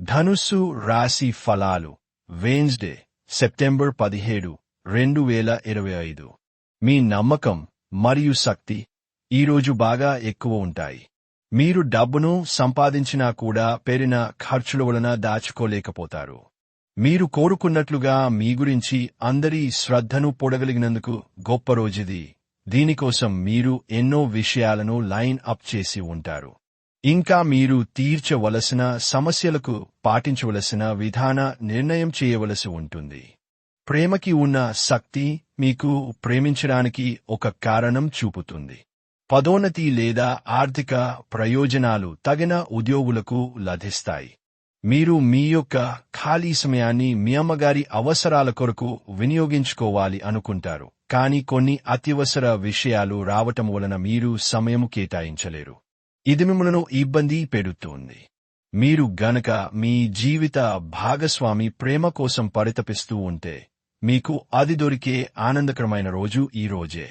ధనుస్సు రాశి ఫలాలు వెన్స్డే సెప్టెంబర్ 17, 2025. మీ నమ్మకం మరియు శక్తి ఈరోజు బాగా ఎక్కువ ఉంటాయి. మీరు డబ్బును సంపాదించినా కూడా పెరిగిన ఖర్చుల వలన దాచుకోలేకపోతారు. మీరు కోరుకున్నట్లుగా మీ గురించి అందరి శ్రద్ధను పొడగలిగినందుకు గొప్ప రోజుది. దీనికోసం మీరు ఎన్నో విషయాలను లైన్ అప్ చేసి ఉంటారు. ఇంకా మీరు తీర్చవలసిన సమస్యలకు పాటించవలసిన విధాన నిర్ణయం చేయవలసి ఉంటుంది. ప్రేమకి ఉన్న శక్తి మీకు ప్రేమించడానికి ఒక కారణం చూపుతుంది. పదోన్నతి లేదా ఆర్థిక ప్రయోజనాలు తగిన ఉద్యోగులకు లభిస్తాయి. మీరు మీ యొక్క ఖాళీ సమయాన్ని మీ అమ్మగారి అవసరాల కొరకు వినియోగించుకోవాలి అనుకుంటారు, కానీ కొన్ని అత్యవసర విషయాలు రావటం వలన మీరు సమయం కేటాయించలేరు. ఇది మిమ్మల్ని ఇబ్బంది పెడుతుంది. మీరు గనక మీ జీవిత భాగస్వామి ప్రేమ కోసం పరితపిస్తూ ఉంటే మీకు అది దొరికే ఆనందకరమైన రోజు ఈ రోజే.